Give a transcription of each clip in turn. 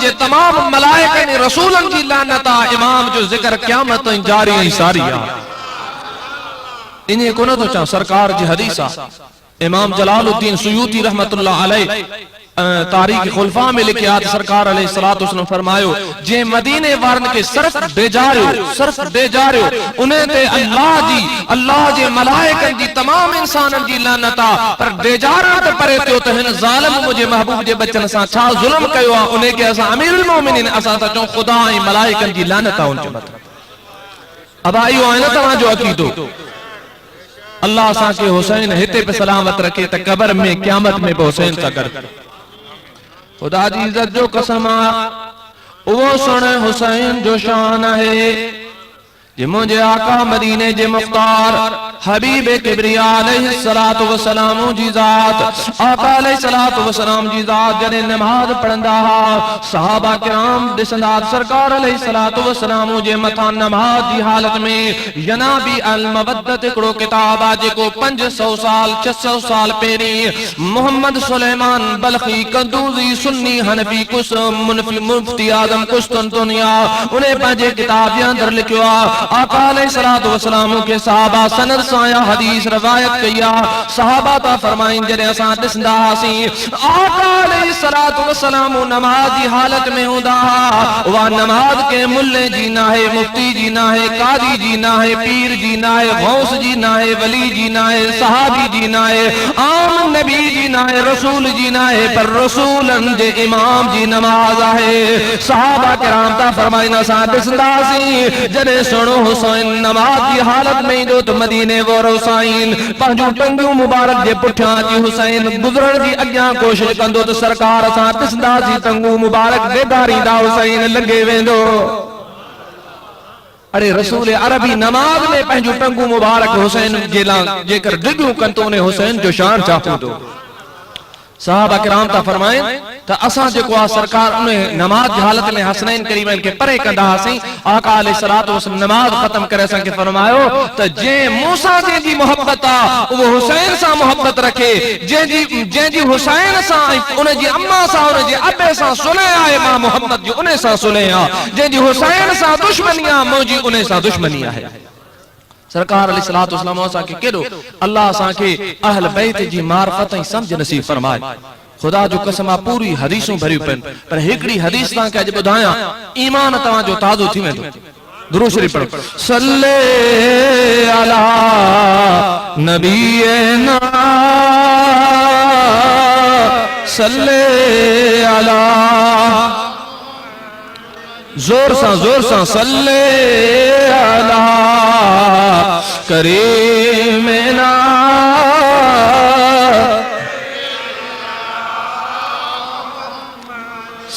जे तमाम मलाइकनि रसूलन जी लानत आ इमाम जो जिक्र क़यामत जारी ऐं सारी आ। इन्हें को न तो चा सरकार जी हदीस आ। इमाम जलालुद्दीन सुयूती रहमतुल्लाह अलैह तारीख खुलफा में लिखे आत सरकार अलैहिस्सलातु वस्सलाम फरमायो जे मदीने वारन के सिर्फ बेजारियो उन्हें ते अल्लाह जे मलाइकन जी तमाम इंसानन जी लानत आ पर बेजारण ते परे थियो त हिन ज़ालिम मुझे महबूब जे बच्चन सा छा जुल्म कयो आ उन्हें के असा अमीरुल मोमिनीन असा त चो खुदा ऐं मलाइकन जी लानत आ उन जे मथा। अब आयो आहे न तव्हां जो अकीदो अल्लाह असा के हुसैन हिते पे सलामत रखे त कब्र में क़यामत में हुसैन सा कर खुदा जी इज्जत जो कसम आ वो सुन हुसैन जो शान है जे मुझे आका मदीने जे मुख्तार हबीब किबरिया अलैहिस्सलातु वस्सलाम जी जात आका अलैहिस्सलातु वस्सलाम जी जात जने नमाज पढ़ंदा हा सहाबा किराम दिसंदा सरकार अलैहिस्सलातु वस्सलाम जे मथा नमाज जी हालत में यनाबी अल मवद्दत एकड़ो किताब आ जेको 500 साल 600 साल पेरी मोहम्मद सुलेमान बल्खी कंदूजी सुन्नी हनफी कुस मुफ्ती आजम कुस्तुनतुनिया उन्हें पंहिंजे किताब जे अंदर लिखियो आ आका अलैहिस्सलातु वस्सलाम के सहाबा सनद साया हदीस रवायत किया सहाबा ता फरमाइन जरे असा दिसंदा हासी आका अलैहिस्सलातु वस्सलाम नमाज की हालत में हुंदा वा नमाज के मुल्ले जी ना है मुफ्ती जी ना है काजी जी ना है पीर जी ना है गौस जी ना है वली जी ना है सहाबी जी ना है आम नबी जी ना है रसूल जी ना है पर रसूलन जे इमाम जी नमाज है सहाबा किराम ता फरमाइन असा दिसंदा हासी जरे सुनो हुसैन नमाज की हालत में जो तो मदीने वो हुसैन पंहिंजूं टंगियूं मुबारक जे पुठियां जी हुसैन गुजरण जी अॻियां कोशिश कंदो तो सरकार असां ॾिसंदासीं टंगू मुबारक बेदारींदा हुसैन लॻे वेंदो। अरे रसूल अरबी नमाज में पंहिंजूं टंगू मुबारक हुसैन जे लाइ जेकर डिॻियूं कनि तो उन हुसैन जो शान छा हूंदो। साहबा किराम ता फरमाए त असा जेको आ सरकार उन नमाज की हालत में हसनैन करीमैन के परे कंदा हसीं आका अलैहिस्सलातु वस्सलाम नमाज खत्म करे असा के फरमायो त जे मूसा जे जी मोहब्बत आ वो हुसैन सा मोहब्बत रखे जे जी हुसैन सा उन जी अम्मा सा उन जे अबे सा सुलह आहे मां मोहम्मद जी उन सा सुलह आ जे जी हुसैन सा दुश्मनी आ मुंहिंजी उन सा दुश्मनी आहे। सरकार अलैहिस्सलातु वस्सलाम असा के केडो अल्लाह असा के अहल बैत जी मार्फत ऐं समझ नसीब फरमाए। खुदा जो कसम आ पूरी हदीसूं भरियूं पिन पर हिकड़ी हदीस ता के अज बुधाया ईमान तवा जो ताज़ो थी वेंदो। दुरूद शरीफ पढ़ो सल्ले अला नबीना सल्ले अला जोर सा सल्ले अला करीमना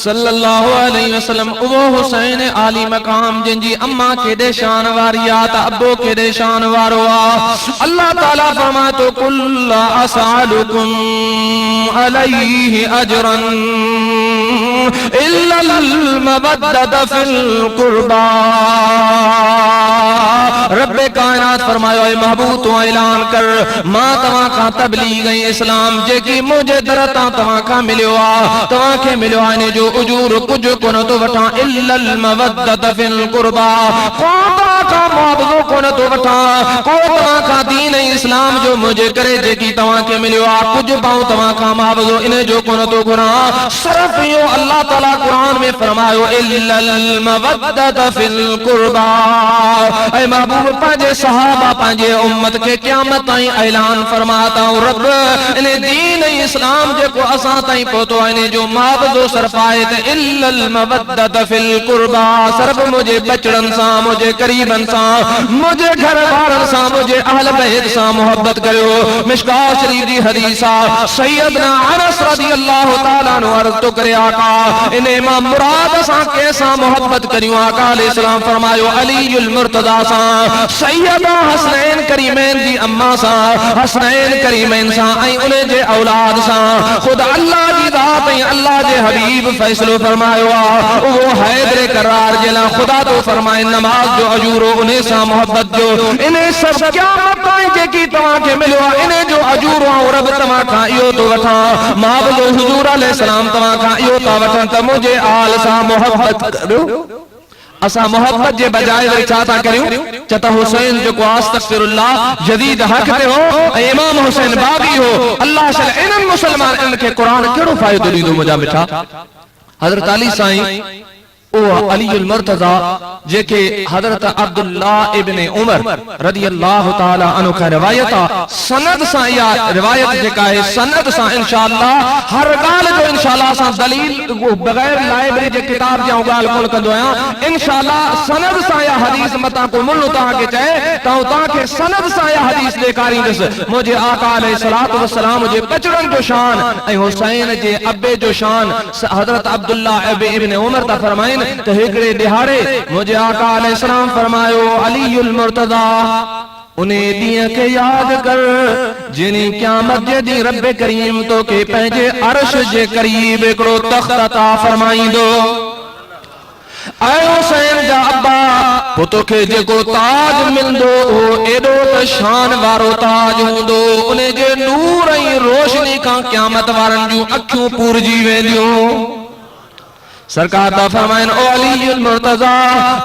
सल्लल्लाहु अलैहि वसल्लम वो हुसैन आली मकाम जिनजी अम्मा केडे शान वारी आ त अब्बो केडे शान वारो आ। अल्लाह ताला फरमाए तो कुल असअलुकुम अलैहि अजरन इल्ला अल मवद्दत फिल कुर्बा। रब्बे कायनात फरमायो ए महबूब तू ऐलान कर मां तवा का तबलीग इस्लाम जेकी मुझे दरता तवा का मिलियो आ तवा के मिलियो आ ने जो उजूर कुछ कोन तो वठा इल्लल मवद्दत फिल कुर्बा को का मुआवजो कोन तो वठा को तवा का दीन इस्लाम जो मुझे करे जेकी तवा के मिलियो आ कुछ पाऊं तवा का मुआवजो इने जो कोन तो गुना सिर्फ यो अल्लाह ताला कुरान में फरमायो इल्लल मवद्दत फिल कुर्बा। ऐ महबूब पांजे सहाबा पांजे उम्मत के क़यामत ताईं ऐलान फरमाता हूं रब इने दीन इस्लाम जेको असा ताईं पहुतो इने जो मुआवजो सिर्फ इल्लल मवद्दत फिल कुर्बा सिर्फ मुझे बचड़न सा मुझे करीबन सा मुझे घर वारन सा मुझे अहल बैत सा मोहब्बत करो। मिशकात शरीफ दी हदीस आ सैयदना अनस रदियल्लाहु ताला अन्हु अर्ज तो करे आका इने मां मुराद सा कैसा मोहब्बत करियो आका अलैहि सलाम फरमायो अलीउल मुर्तजा सा सैयदा हसनैन करीमैन दी अम्मा सा हसनैन करीमैन सा ऐ उन्हें जे औलाद सा खुद अल्लाह दी ज़ात अल्लाह जे हबीब फैसलो फरमायो वो हैदर करार जला खुदा तो फरमाए नमाज जो अजूर उन्हें सा मोहब्बत जो इन्हें सब क़यामत ताईं जेकी तव्हां खे मिलियो इन्हें जो अजूर रब तव्हां खां इहो तो वठा मां बि हुजूर अलैहिस्सलाम तव्हां खां इहो था वठन त मुंहिंजे आल सां मोहब्बत करो असा मोहब्बत जे बजाय वरी छा था करियूं चता हुसैन जो को अस्तगफिरुल्लाह जदीद हक ते हो इमाम हुसैन बागी हो अल्लाह शल इन्हनि मुसलमान इनके कुरान केड़ो फ़ायदो ॾींदो मुंहिंजा मिठा हज़रत अली साईं ओ अलीउल मुर्तज़ा जेके हज़रत अब्दुल्लाह इब्न उमर रदियल्लाहु ताला अन्हु का रिवायत सनद सा या रिवायत जेका है सनद सा इंशाअल्लाह हर गाल जो इंशाअल्लाह सा दलील बगैर लाइब्रेरी जे किताब जा गाल कोन कंदो आया इंशाअल्लाह सनद सा या हदीस मता को मुल्लो ता के चाहे ता ता के सनद सा या हदीस ॾेखारी दस मुझे आका अलैहिस्सलातु वस्सलाम जे बचड़न जो शान ए हुसैन जे अब्बे जो शान हज़रत अब्दुल्लाह इब्न उमर ता फरमाइन तो हिकड़े दिहाड़े मुझे आका अलैहिस्सलाम फरमायो अलीउल मुर्तज़ा उन्हें दिया के याद कर जिन्हें क़यामत जे दी रब करीम तो के पंहिंजे अर्श जे करीब एकड़ो तख्त अता फरमाईंदो ऐ हुसैन जा अब्बा पुतो के जेको ताज मिलंदो एडो त शान वारो ताज हूंदो उन जे नूर ऐं रोशनी का क़यामत वारन जूं अखियूं पूरजी वेंदियूं सरकार दा फरमाइन ओ अलीउल मुर्तज़ा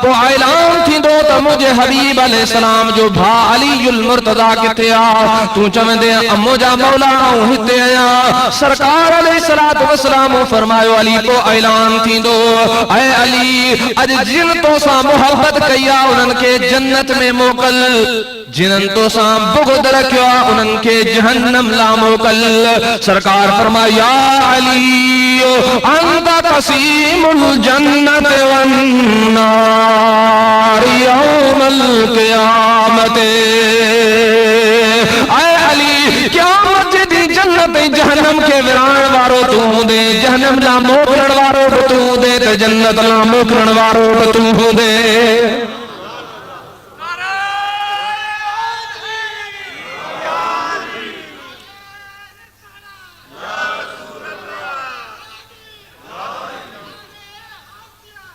तो ऐलान थींदो त मुझे हबीब अलैहिस्सलाम जो भा अलीउल मुर्तज़ा किथे आ तू चवंदे अम्मो जा मौला हिते आया सरकार अलैहिस्सलातु वस्सलाम फरमायो अली को ऐलान थींदो ऐ अली अज जिन तो सा मोहब्बत कया उनन के जन्नत में मोकल जिनन तो सा बुग़्द रखियो उनन के जहन्नम ला मोकल सरकार फरमाया अली अंता कसीमुल जन्नत वन नार यौमल क़यामत ऐ अली क़यामत दी जन्नत जहन्नम के विराण वारो तू दे जहन्नम ला मोकलण वारो तू दे ते जन्नत ला मोकलण वारो तू दे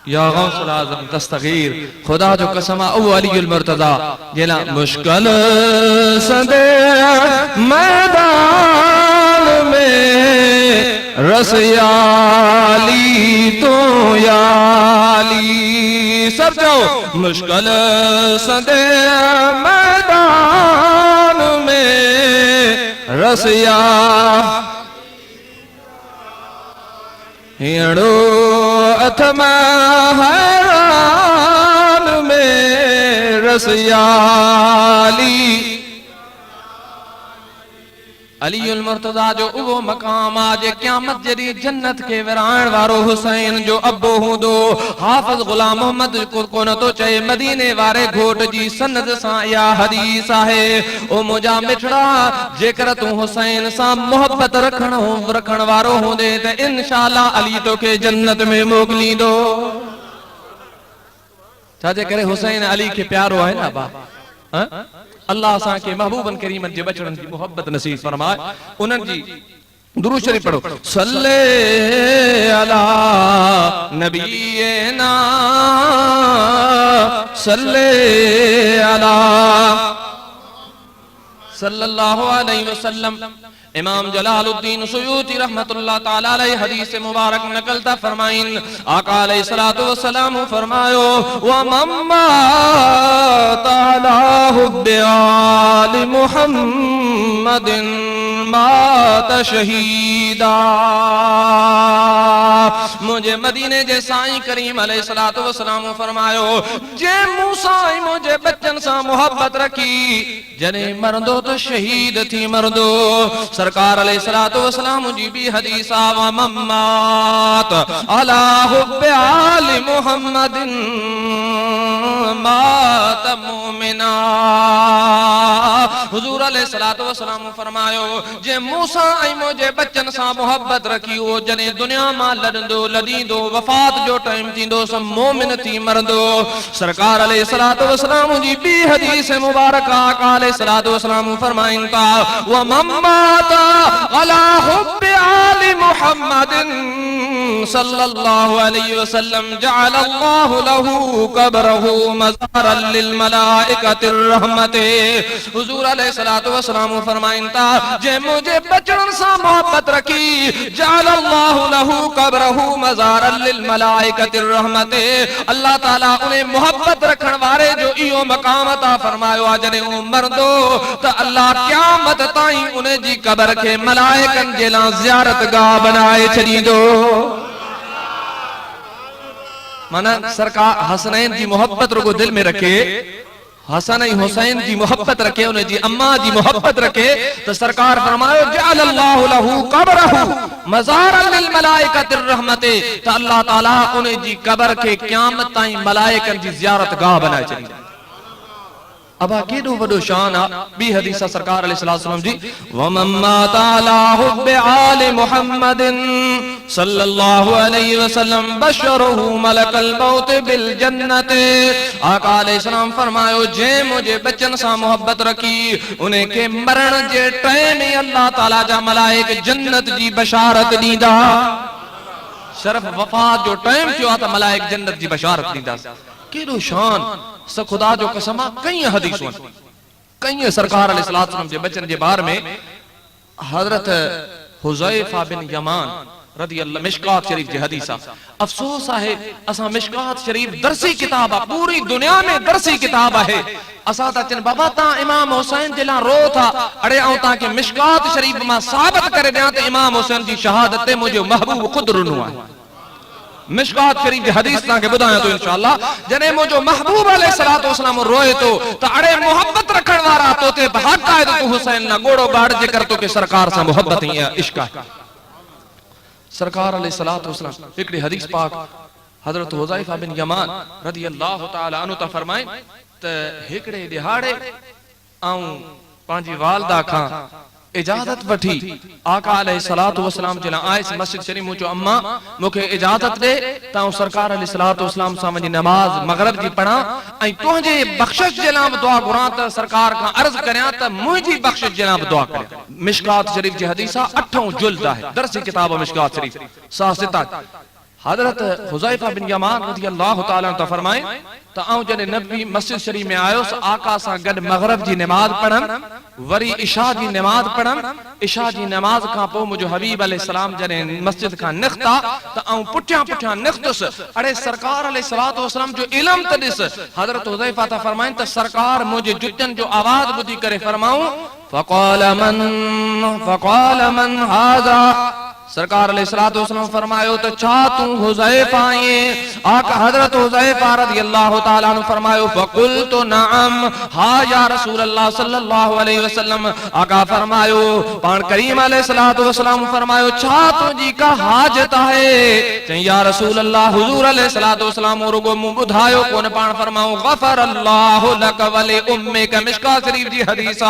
या गौसुल आज़म दस्तगीर खुदा जो कसम ओ अलीउल मुर्तज़ा जेला मुश्किल सदे मैदान में रसियाली तो याली सब जाओ मुश्किल सदे मैदान में रसिया हिड़ो अथमा हैरान में रसियाली अलीउल मुर्तज़ा जो उहो मकाम आज क़यामत जड़ी जन्नत के विराण वारो हुसैन जो अब्बो हूंदो हाफ़िज़ गुलाम मोहम्मद को कोन तो चए मदीने वारे घोट जी सनद सा या हदीस आहे ओ मुजा मिठड़ा जेकर तू हुसैन सा मोहब्बत रखण वारो हूंदे त इंशाअल्लाह अली तो के जन्नत में मोकलींदो छाजे करे हुसैन अली के प्यारो है ना बा अल्लाह सा के महबूबन करीमन जे बचड़न जी मोहब्बत नसीब फरमाए उनन जी दुरूद शरीफ पढ़ो सल्ले अला नबीना सल्ले अला सल्लल्लाहु अलैहि वसल्लम इमाम जलालुद्दीन सुयूती रहमतुल्लाह ताला अलैहि हदीस मुबारक नकलता फरमाइन आका अलैहिस्सलातु वस्सलाम फरमायो व मम्मा ताला हुब्बे आलि मुहम्मदिन मात शहीदा मुझे मदीने जे साईं करीम अलैहिस्सलातु वस्सलाम फरमायो जे मूसा मुझे बच्चन सा मोहब्बत रखी जने मरंदो तो शहीद थी मरंदो सरकार अलैहिस्सलातु वस्सलाम जी भी हदीस आवा मम्मात अला हुब्बे आलि मुहम्मदिन मात मुमिना हुजूर अलैहिस्सलातु वस्सलाम फरमायो जे मूसा ऐं मुझे बच्चन सा मोहब्बत रखी वो जने दुनिया मां लड़ंदो लदींदो वफात जो टाइम थींदो सब मोमिन थी मरंदो सरकार अलैहिस्सलातु वस्सलाम जी भी हदीस मुबारक आका अलैहिस्सलातु वस्सलाम फरमाइन था व मम्माता अला हुब्बे आलि मुहम्मदिन सल्लल्लाहु अलैहि वसल्लम जअलल्लाहु लहू कब्रहु मज़ारन लिल मलाइकतिर रहमते। हुजूर अलैहिस्सलातु वस्सलाम फरमाइन था जे मुझे बचड़न सा मोहब्बत रखी जअलल्लाहु लहू कब्रहु मज़ारन लिल मलाइकतिर रहमते। अल्लाह ताला उन्हें मोहब्बत रखण वारे जो इहो मकाम अता फरमायो आ जने उ मरदो त अल्लाह क़यामत ताईं उन्हें जी कब्र के मलाइकन जे ला ज़ियारत गाह बनाए छॾींदो। माना सरकार हसनैन जी मोहब्बत रुगो दिल में रखे, हसन ऐं हुसैन जी मोहब्बत रखे, उन जी अम्मा जी मोहब्बत रखे तो सरकार फरमायो जअलल्लाहु लहू कब्रहु मज़ारन लिल मलाइकतिर रहमते। तो अल्लाह ताला उन जी कब्र के क़यामत ताईं मलाइकन जी ज़ियारत गाह बनाए छॾींदो। अब केॾो वॾो शान आ। ॿी हदीस सरकार अलैहिस्सलाम जी वमन माता अला हुब्बि आलि मुहम्मदिन सल्लल्लाहु अलैहि वसल्लम बशरहु मलकल मौत बिल जन्नत। आका अलैहिस्सलाम फरमायो जे मुझे बचन सा मोहब्बत रखी उन्हें के मरण जे टाइम अल्लाह ताला जा मलाइक जन्नत जी बशारत ॾींदा। सिर्फ वफात जो टाइम थियो त मलाइक जन्नत जी बशारत ॾींदा। केॾो शान स खुदा जो कसम कई हदीसूं कई सरकार अलैहिस्सलाम जे बचन जे बारे में। हजरत हुज़ैफा बिन यमान रदी अल्लाह मिशकात शरीफ जी हदीस। अफसोस है असा मिशकात शरीफ दरसी किताब है, पूरी दुनिया में दरसी किताब है। असा ता चन बाबा ता इमाम हुसैन जिला रो था अरे आऊं ता के मिशकात शरीफ मां साबित करे दियां त इमाम हुसैन जी शहादत ते मुझे महबूब खुद रुनो है। मिशकात शरीफ की हदीस ताके बुधाया तो इंशाअल्लाह जने मुझो महबूब अलैहिस्सलातु वस्सलाम रोए तो अड़े मोहब्बत रखण वारा तो ते हक आए तो हुसैन ना गोड़ो बाड़ जे कर तो के सरकार सा मोहब्बत ही इश्क है। सरकार अलैहिस्सलातु वस्सलाम एकड़ी हदीस पाक हजरत हुज़ैफा बिन यमान रदियल्लाहु ताला अन्हु ता फरमाए त एकड़े दिहाड़े आऊं पांजी वालदा खां इजाजत वठी आका अलैहिस्सलातु वस्सलाम जिला आयस मस्जिद शरीफ मुझो अम्मा मुखे इजाजत दे ताऊं सरकार अलैहिस्सलातु वस्सलाम सा वञी नमाज मगरिब जी पढ़ा ऐं तुंहिंजे बख्शिश जे लाइ दुआ घुरां त सरकार खां अर्ज करियां त मुंहिंजी बख्शिश जे लाइ दुआ करियां। मिशकात शरीफ जी हदीस 8 जुल्द है दरसी किताब मिशकात शरीफ सासिता। हजरत हुज़ैफा बिन यमान रज़ियल्लाहु ताला अन्हु फरमाए त आऊं जने नबी मस्जिद शरीफ में आयो आका सा गड मगरिब जी नमाज पढ़न वरी इशा जी नमाज पढ़न। इशा जी नमाज का पो मुझो हबीब अलैहिस्सलाम जने मस्जिद का निख्ता त आऊं पुठियां पुठियां निख्तुस अरे सरकार अलैहिस्सलातु वस्सलाम जो इल्म त दिस। हजरत हुज़ैफा ता फरमाइन त सरकार मुझे जुतन जो आवाज बुधी करे फरमाऊं फक़ाल मन हाज़ा। सरकार अलैहिस्सलातु वस्सलाम फरमायो तो छा तू हुज़ैफा है? आका हजरत हुज़ैफा रज़ियल्लाहु ताला अन्हु फरमायो फ़क़ुल्तु नअम हा या रसूल अल्लाह सल्लल्लाहु अलैहि वसल्लम। आका फरमायो पान करीम अलैहिस्सलातु वस्सलाम फरमायो छा तुझी का हाजत है? चई या रसूल अल्लाह हुजूर अलैहिस्सलातु वस्सलाम रुगो मु बुधायो कोन पान फरमाओ गफरल्लाहु लक व लि उम्मिक। मिशकात शरीफ जी हदीस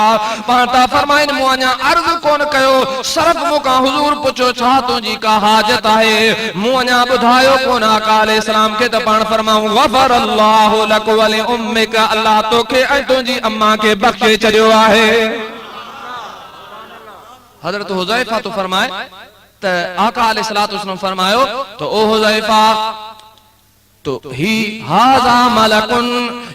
पान ता फरमाइन मु अञा अर्ज कोन कयो सिर्फ मुका हुजूर पुछो छा तुझी का हाजत है? मु अञा बुधायो कोन आका अलैहिस्सलाम के त पान फरमाऊं गफरल्लाहु लक व लि उम्मिक। अल्लाह तोखे ऐं तुझी अम्मा के बख्शे छॾियो आहे। हजरत हुज़ैफा तो फरमाए त आका अलैहिस्सलातु वस्सलाम फरमायो तो ओ हुज़ैफा तो ही हाजा मलकुन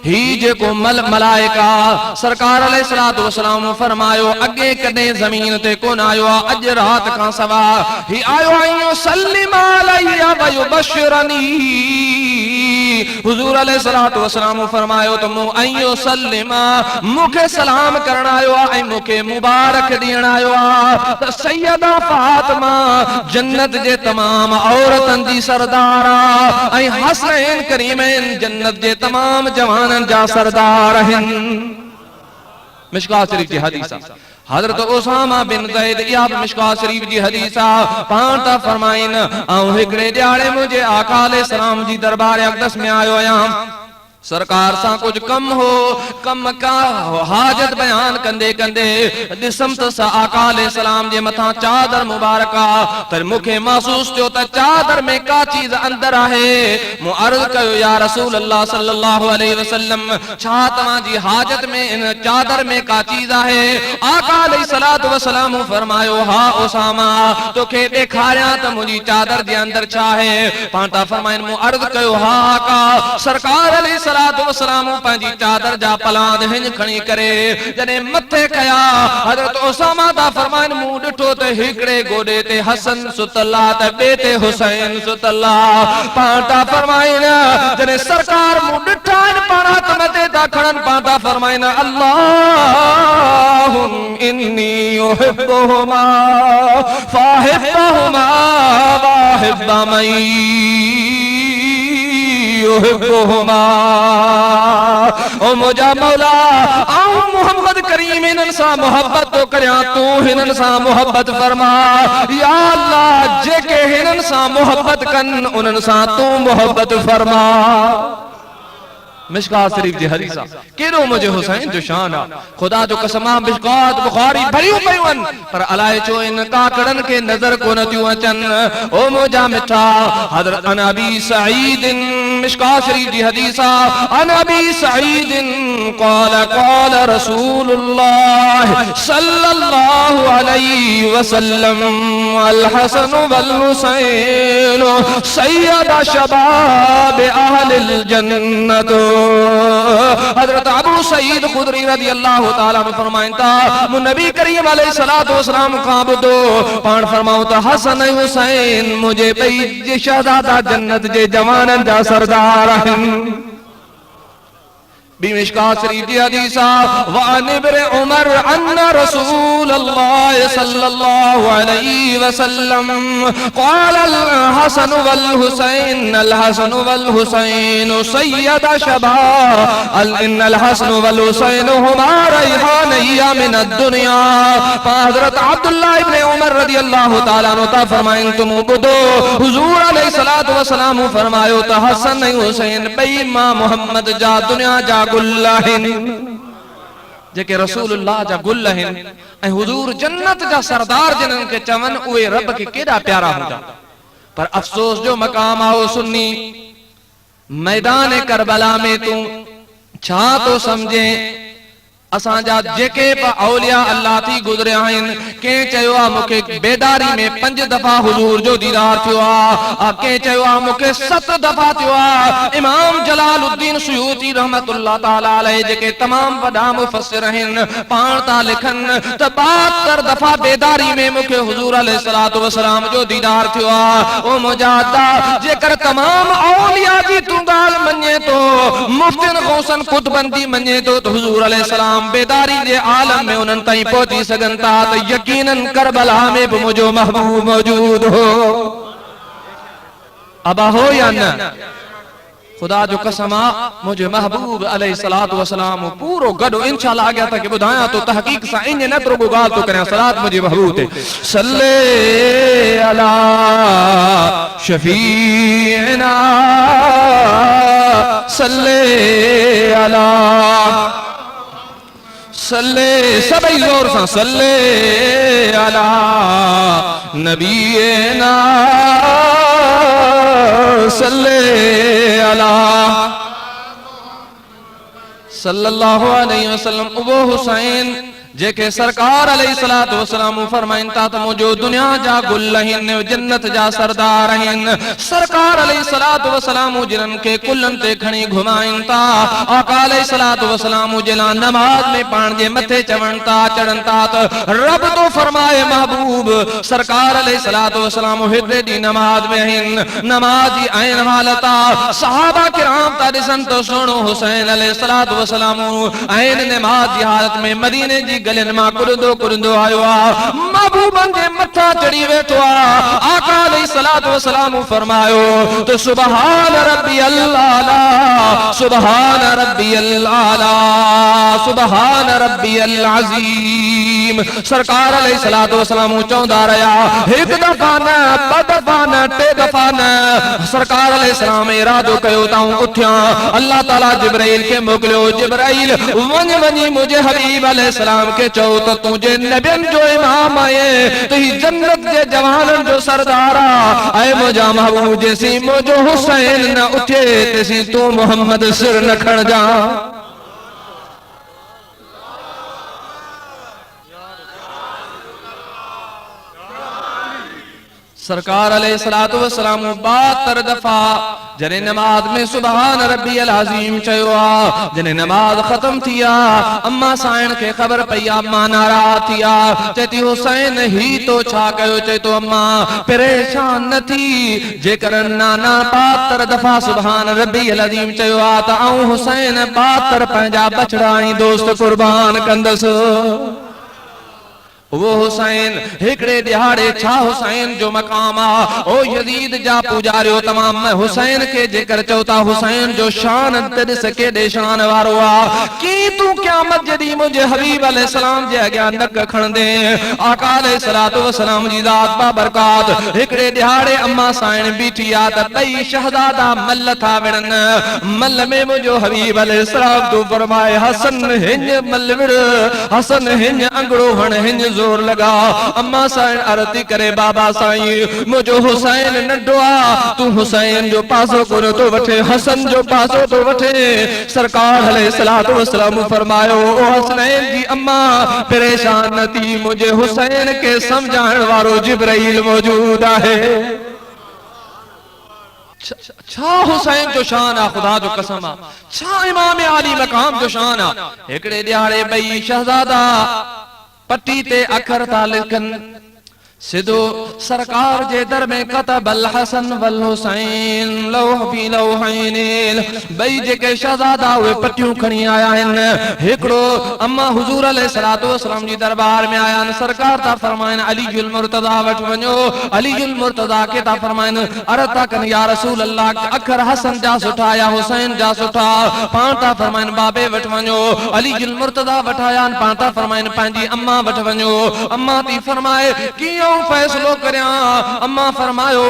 ही जेको मलाइका। सरकार अलैहिस्सलातु वस्सलाम फरमायो अगे कदे जमीन ते कोन आयो अज रात का सवा ही आयो आयो सल्लिम अलैया व युबशिरनी। हुजूर अलैहिस्सलातु वस्सलाम फरमायो तो मु आयो सल्लिमा मुखे सलाम करण आयो ऐं मुखे मुबारक ॾियण आयो त सैयदा फातिमा जन्नत जे तमाम औरतन जी सरदार ऐं हसनैन करीमैन जन्नत जे तमाम जवानन जा सरदार हैं। मिशकात शरीफ जी हदीस हजरत उसामा बिन ज़ैद या मिशकात शरीफ जी हदीस पांता फरमाइन आऊं हिकड़े ॾियारे मुझे आका अलैहिस्सलाम जी दरबार अक़दस में आयो आयां। सरकार सा कुछ कम हो कम का हाजत बयान कंदे कंदे दिसम त सा आका अलैहि सलाम जे मथा चादर मुबारका तर मुखे महसूस थियो त चादर में का चीज अंदर आहे। मु अर्ज कयो या रसूल अल्लाह सल्लल्लाहु अलैहि वसल्लम छा तवां जी हाजत में इन चादर में का चीज आहे। आका अलैहि सलातु वसलाम फरमायो हा उसामा तोखे ॾेखारियां त मुंहिंजी चादर जे अंदर छा आहे। पांता फरमाइन मु अर्ज कयो हा आका सरकार अलैहि सलातु वसलाम पंहिंजी चादर जा पलांद हिंज खणी करे जने मथे कया हजरत उसामा दा फरमाइन मूं ॾिठो त हिकड़े गोॾे ते हसन सुतल्ला त ॿिए ते हुसैन सुतल्ला। पांता फरमाइन जने सरकार मूं ॾिठा आहिनि पाण हथ मथे ता खणन पांता फरमाइन अल्लाहुम इन्नी उहिब्बुहुमा फाहिब्बहुमा वाहिब्ब मई ओ मुझा मौला आऊं मोहम्मद करीम इनन सा मोहब्बत तो करया तू हिनन सा मोहब्बत फरमा। या अल्लाह जेके हिनन सा मोहब्बत कन उनन सा तू मोहब्बत फरमा। मिशकात शरीफ जी हदीसा केड़ो मुझे हुसैन जो शान आ खुदा जो कसम मिशकात बुखारी भरियो पयुन पर अलाए छो इन काकड़न के नजर को न थियूं अचन। ओ मुझा मिठा हजरत अन अबी सईद मिशकात शरीफ जी हदीसा अन अबी सईद क़ाल क़ाल रसूलुल्लाह सल्लल्लाहु अलैहि वसल्लम अल हसन वल हुसैन सय्यद शबाब अहलिल जन्नत। हजरत अबू सईद खुदरी रज़ी अल्लाह ताला अन्हु फरमाइन था मु नबी करीम अलैहि सलातो वसलाम खां ॿुधो पाण फरमाऊं त हसन ऐं हुसैन मुझे ॿई शहज़ादा जन्नत जे जवाननि जा सरदार आहिनि। बिमिशकात शरीफ जी हदीसा वान इब्न उमर अन्ना रसूलल्लाह सल्लल्लाहु अलैहि वसल्लम क़ाल अल हसन वल हुसैन सय्यद शबाब इन्नल हसन वल हुसैन हुमा रैहानैया मिन दुनिया। हजरत अब्दुल्लाह इब्न उमर रज़ियल्लाहु ताला अन्हु ता फरमाइन तुम ॿुधो हुजूर अलैहि सलातो वसलाम फरमायो त हसन ऐं हुसैन ॿई मां मोहम्मद जा दुनिया जा गुल आहिनि जेके रसूलुल्लाह जा गुल आहिनि ऐं हुजूर जन्नत जा सरदार जिन्हनि खे चवनि उहे रब खे केॾा प्यारा हूंदा। पर अफ़सोस जो मक़ाम आओ सुन्नी मैदान करबला में तूं छा तो समझे असांजा जेके औलिया अल्लाह थी गुज़रिया आहिनि कंहिं चयो आहे मूंखे बेदारी में 5 दफ़ा हुजूर जो दीदार थियो आहे कंहिं चयो आहे मूंखे 7 दफ़ा थियो आहे। इमाम जलालुद्दीन सुयूती रहमतुल्लाह ताला अलैहि जेके तमाम वॾा मुफ़स्सिर आहिनि पाण था लिखनि त 72 दफ़ा बेदारी में मूंखे हुजूर अलैहि सलातो वसलाम जो दीदार थियो आहे। ओ मुजाहिदा जेकर तमाम औलिया जी तूं ॻाल्हि मञे थो मुफ्तिन गौसन कुतुबंदी मञे थो त हुजूर अलैहि सलाम बेदारी जे आलम में उन्हनि ताईं पहुची सघनि था त यकीनन करबला में भी मुझो महबूब मौजूद हो। अबा हो या न खुदा जो कसम आ मुझे महबूब अलैहि सलातो वसलाम पूरो गडो इंशाअल्लाह आगे था कि बुधाया तो तहकीक सा इन न तो गाल तो करें सलात मुझे महबूब थे सल्ले अला शफीना सल्ले अला सल्ले सभी जोर सा सल्ले अला नबीना सल्ले अला सल्लल्लाहु अलैहि वसल्लम। वो हुसैन जेके सरकार अलैहिस्सलातु वस्सलाम फरमाइन था त मुझो दुनिया जा गुल आहिनि जन्नत जा सरदार आहिनि। सरकार अलैहिस्सलातु वस्सलाम जिन्हनि खे कुल्हनि ते खणी घुमाइनि था आका अलैहिस्सलातु वस्सलाम जिला नमाज में पाण जे मथे चवनि था चढ़नि था त रब तो फरमाए महबूब सरकार अलैहिस्सलातु वस्सलाम हिते दी नमाज में आहिनि नमाज जी आइन हालत आ सहाबा किराम था ॾिसनि त सुहिणो हुसैन अलैहिस्सलातु वस्सलाम आइन नमाज जी हालत में मदीने जी गलन मां कुरंदो कुरंदो आयो आ महबूबन जे मथा चढ़ी वेठो आ आका अलैहिस्सलातु वस्सलाम फरमायो तो सुभान रब्बियल आला सुभान रब्बियल आला सुभान रब्बियल अजीम। सरकार अलैहिस्सलातु वस्सलाम चौंदा रहा एक दफा न ब दफा न टे दफा न सरकार अलैहिस्सलाम इरादो कयो ताऊं उठिया अल्लाह ताला जिब्राइल के मोकलियो जिब्राइल वञ वञी मुझे हबीब अलैहिस्सलाम के चओ त तुझे नबियन जो इमाम आए तो ही जन्नत जे जवानन जो सरदार आ ऐ मुझा महबूब जैसी मुझो हुसैन न उठे तैसी तू मोहम्मद सिर न खण जा। सरकार अलैहिस्सलातु वस्सलाम 72 दफा जने नमाज में सुभान रब्बियल अजीम चयो आ जने नमाज खत्म थिया अम्मा साइण के खबर पई अम्मा नाराज थिया चेती हुसैन ही तो छा कयो चे तो अम्मा परेशान न थी जेकर नाना 72 दफा सुभान रब्बियल अजीम चयो आ त आऊं हुसैन 72 पंहिंजा बछड़ा ऐं दोस्त कुर्बान कंदस। वो हुसैन हिकड़े दिहाड़े छा हुसैन जो मकाम आ ओ यजीद जा पुजारियो तमाम मैं हुसैन के जिक्र चौथा हुसैन जो शान तेरे के दे शान वारो आ की तू क़यामत जदी मुझे हबीब अलैहिस्सलाम जे अग्या नक खण दे आका अलैहिस्सलातु वस्सलाम जी ज़ात बा बरकात हिकड़े दिहाड़े अम्मा साइण बीठी आ त बई शहजादा मल था विड़न मल में मुझो हबीब अलैहिस्सलाम तू फरमाए हसन हिंज मल विड़ हसन हिंज अंगड़ो हण हिंज जोर लगा अम्मा साइण आरती करे बाबा साईं मुझो हुसैन नंढो आ तू हुसैन जो पासो कोन तो वठे हसन जो पासो तो वठे। सरकार अलैहिस्सलातु वस्सलाम फरमायो ओ हसनैन जी अम्मा परेशान न थी मुझे हुसैन के समझाण वारो जिब्राइल मौजूद है। छा हुसैन जो शान आ खुदा जो कसम आ छा इमाम आली मकाम जो शान आ हिकड़े दिहाड़े बई शहजादा पट्टी ते अखर था लिखन सिदो सरकार जे दर में कतब अल हसन वल हुसैन लौह फी लौहैन बई जेके शहजादा हुए पट्टियों खणी आया इन हिकड़ो अम्मा हुजूर अलैहिस्सलातु वस्सलाम जी दरबार में आया सरकार ता फरमाइन अलीजुल मुर्तजा वठ वञो अलीजुल मुर्तजा के ता फरमाइन अरता कन या रसूल अल्लाह अखर हसन जा सुठा या हुसैन जा सुठा पांता फरमाइन बाबे वठ वञो अलीजुल मुर्तजा वठाया पांता फरमाइन पंहिंजी अम्मा वठ वञो अम्मा ती फरमाए कि फैसलो करया अम्मा फरमायो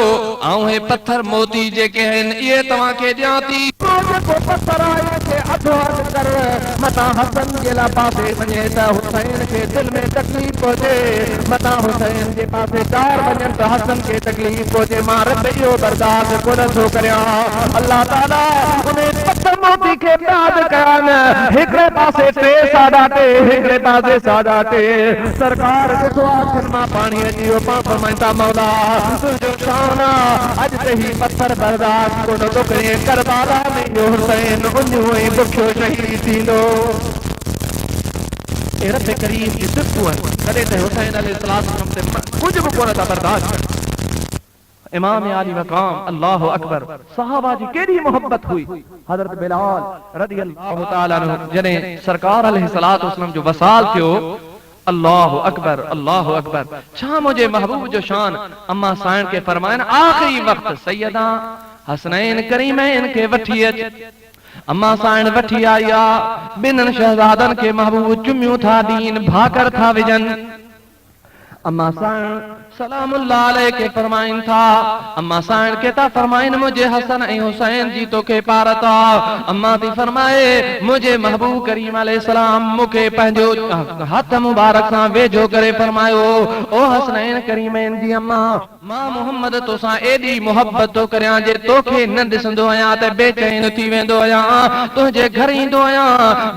आऊं हे पत्थर मोती जेके हन ये तवा के जाती को पत्थर आए के अधवाद कर मता हसन जेला पासे वने त हुसैन के दिल में तकलीफ पहुंचे मता हुसैन जे पासे चार वजन त हसन के तकलीफ पहुंचे मार बेयो बर्दाश्त को न छो करया अल्लाह ताला उन्हें पत्थर मोती के याद करन हिकड़े पासे टे साडा टे हिकड़े पासे साडा टे सरकार के तो आखिर में पानी अजी फरमाइंदा मौला तुझो शाना अज ते ही पत्थर बर्दाश्त को न तो करे करबला में जो हुसैन उन्हीं हुई बुखियो शहीद थींदो ए रब करीम की सिफ़त है कदे ते हुसैन अलैहिस्सलाम ते कुछ भी कोन था बर्दाश्त। इमाम आली मकाम अल्लाह अकबर सहाबा जी केड़ी मोहब्बत हुई हजरत बिलाल रदियल्लाहु तआला अन्हु जने सरकार अलैहिस्सलातु वस्सलाम जो वसाल थियो अल्लाह अकबर छा मुझे महबूब जो शान अम्मा साइण के फरमाइन आखिरी वक्त सैयदा हसनैन करीमैन के वठी अच अम्मा साइण वठी आया बिनन शहजादन के महबूब चुम्यूं था दीन भाकर था विजन अम्मा साइण सलामुल्लाह अलैह के फरमाइन था अम्मा साइण के ता फरमाइन मुझे हसन ए हुसैन जी तो के पारता अम्मा ती फरमाए मुझे महबूब करीम अलैहिस्सलाम मुके पंजो हाथ मुबारक सा वेझो करे फरमायो ओ हसनैन करीमैन जी अम्मा मां मोहम्मद तो सा एडी मोहब्बत तो करया जे तोखे न दिसंदो आया ते बेचैन थी वेंदो आया तुझे घर ईंदो आया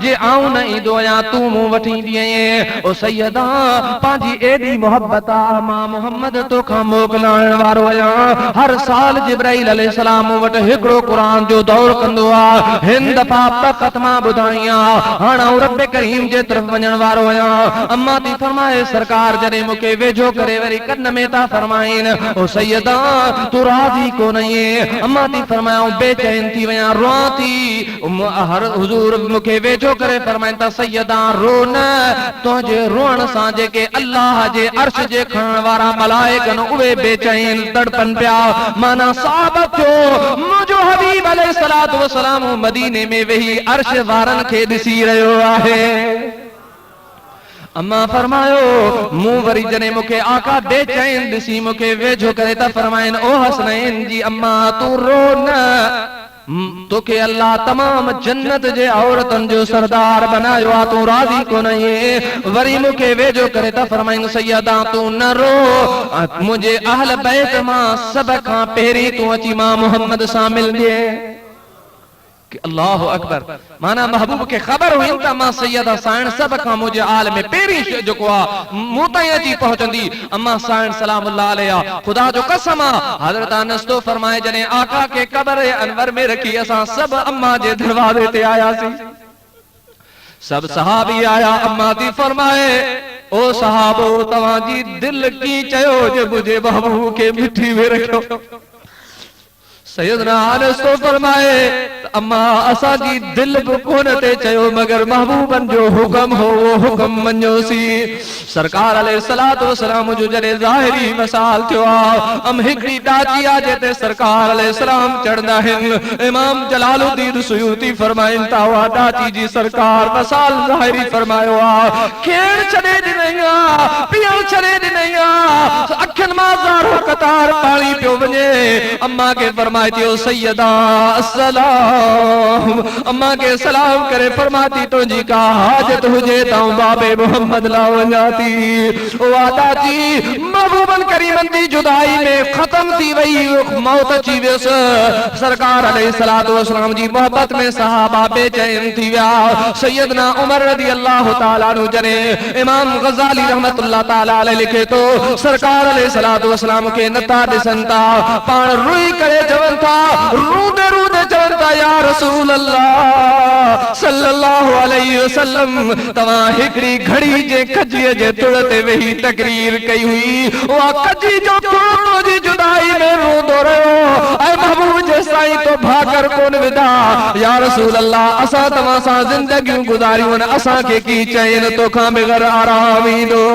जे आऊं न ईंदो आया तू मूं वठी दिए ओ सैयदा पांजी एडी मोहब्बत मां मोहम्मद तोखां मोकिलाइण वारो आहियां। हर साल जिब्राइल अलैहिस्सलाम वटि हिकिड़ो क़ुरान जो दौर कंदो आहे। हिन दफ़ा ॿ ख़तमा ॿुधाईं हाणे आउं रब करीम जे तरफ़ वञण वारो आहियां। अम्मा थी फरमाए सरकार जॾहिं मूंखे वेझो करे वरी कन में था फरमाइनि ओ सैयदा तू राज़ी कोन आहीं। अम्मा थी फरमाए बेचैन थी वञा रोआं थी। हर हुजूर मूंखे वेझो करे फरमाइनि था सैयदा रो न, तुंहिंजे रोअण सां जेके अल्लाह जे अर्श जे खणण वारा मलाइकनि उहे बेचैन तड़पन पिया। माना साबित थियो मुंहिंजो हबीब अलैहिस्सलातु वस्सलाम मदीने में वेही अर्श वारनि खे ॾिसी रहियो आहे। अम्मा फरमायो मूं वरी जने मूंखे आका बेचैन ॾिसी मूंखे वेझो करे था फरमाइनि ओ हसनैन जी अम्मा तू रो न, तोखे अल्लाह तमाम जन्नत जे औरतन जो सरदार बनायो आ, तू राज़ी कोन आहीं। वरी मूंखे वेझो करे था फरमाइनि सैयदा तू न रो, मुंहिंजे अहल बैत मां सभ खां पहिरीं तू अची मां मोहम्मद सां मिलंदे। अल्लाह अकबर। माना महबूब के खबर हुई त मां सैयदा साइण सब खां मुझे आल में पेरी जेको आ मूं ताईं अची पहुचंदी। अम्मा साइण सलामुल्लाह अलैहा खुदा जो कसम हजरत अनस तो फरमाए जने आका के कब्र अनवर में रखी असां सब अम्मा जे दरवाजे ते आयासीं। सब सहाबी आया। अम्मा थी फरमाए ओ सहाबो तवां जी दिल की चयो जे मुझे महबूब के मिठी में रखो। सैयदना अनस तो फरमाए अम्मा असा जी दिल बि कोन ते चयो मगर महबूबन जो हुक्म हो वो हुक्म मञोसी। सरकार अलैहिस्सलातु वस्सलाम जो जॾहिं ज़ाहिरी मसाल थियो आहे अम हिकड़ी डाची आहे जेते सरकार अलैहिस्सलाम चढ़ंदा आहिनि। इमाम जलालुद्दीन सुयूती फरमाइनि था उहा डाची जी सरकार मसाल ज़ाहिरी फरमायो आहे खेड़ छॾे ॾिनई आहे पीअण छॾे ॾिनई आहे अखियुनि मां ज़ारो कतार पाणी पियो वञे। अम्मा के फरमाए थियो सैयदा अस्सलाम, अम्मा के सलाम करे फरमाती तुझी का हाजत हुजे तो बाबे मोहम्मद ला वञाती। ओ आदाची महबूबन करीमन दी जुदाई में खत्म थी वई मौत अची वियसि। सरकार अलैहिस्सलातु वस्सलाम जी मोहब्बत में सहाबा बेचैन थी विया। सैयदना उमर रज़ी अल्लाह तआला अन्हु जने इमाम गज़ाली रहमतुल्लाह तआला अलैहि लिखे तो सरकार अलैहिस्सलातु वस्सलाम के नथा ॾिसनि था पाण रोई करे चवनि था रूदे रूदे चवनि था या रसूल अल्लाह सल्लल्लाहु अलैहि वसल्लम तव्हां हिकड़ी घड़ी जे कजीअ जे तुड़ ते वेही तकरीर कई हुई उहा कजी जो तुड़ जी जुदाई में रोंदो रहियो ऐं महबूब जे साईं तो भाकर कोन विधा। या रसूल अल्लाह असां तव्हां सां ज़िंदगियूं गुज़ारियूं आहिनि असांखे की चइनि तोखां बग़ैर आराम ईंदो।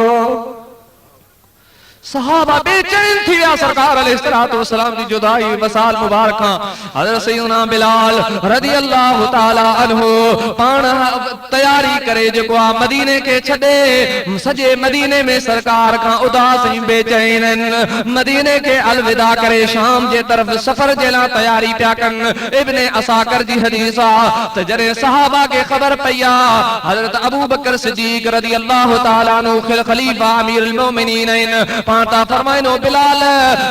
सहाबा बेचैन थी विया। सरकार अलैहिस्सलातु वस्सलाम जी जुदाई वसाल मुबारक हज़रत सैयदना बिलाल रज़ी अल्लाह तआला अन्हु पाण तैयारी करे जेको आ मदीने के छॾे सॼे मदीने में सरकार खां उदास ऐं बेचैन आहिनि। मदीने के अलविदा करे शाम जे तरफ़ सफ़र जे लाइ तैयारी पिया कनि। इब्ने असाकर जी हदीस आहे त जॾहिं सहाबा के ख़बर पई आहे हज़रत अबू बकर सिद्दीक़ रज़ी अल्लाह तआला अन्हु ख़लीफ़ा अमीरुल मोमिनीन आहिनि पाता फरमाइनो बिलाल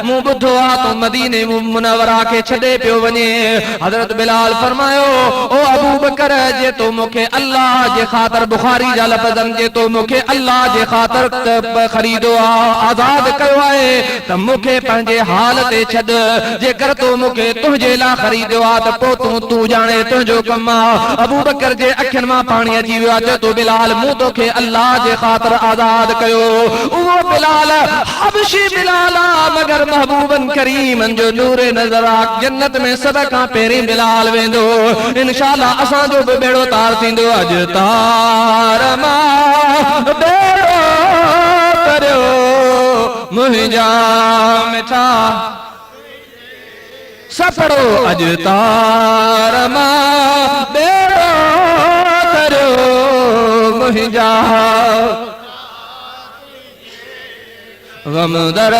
मूं ॿुधो आहे तो मदीने मुनव्वरा के छॾे पियो वञे। हज़रत बिलाल फरमायो ओ अबू बकर जे तो मूंखे अल्लाह जे ख़ातिर बुखारी जा लफ़्ज़नि जे तो मूंखे अल्लाह जे ख़ातिर ख़रीदो आहे आज़ाद कयो आहे त मूंखे पंहिंजे हाल ते छॾ। जेकर तो मूंखे तुंहिंजे लाइ ख़रीदो आहे त पोइ तूं ॼाणे तुंहिंजो कमु आहे। अबू बकर जे अखियुनि मां पाणी अची वियो आहे तो बिलाल मूं तोखे अल्लाह जे ख़ातिर आज़ाद कयो। उहो बिलाल हबशी बिलाल मगर महबूबन करीमन जो नूरे नज़र आ जन्नत में सब खां पहिरीं बिलाल वेंदो। इंशाअल्लाह असां जो बि बेड़ो तार थींदो। अॼु तार मां बेड़ो करियो मुंहिंजा मिठा सफड़ो अॼु तार मां बेड़ो करियो मुंहिंजा गम दर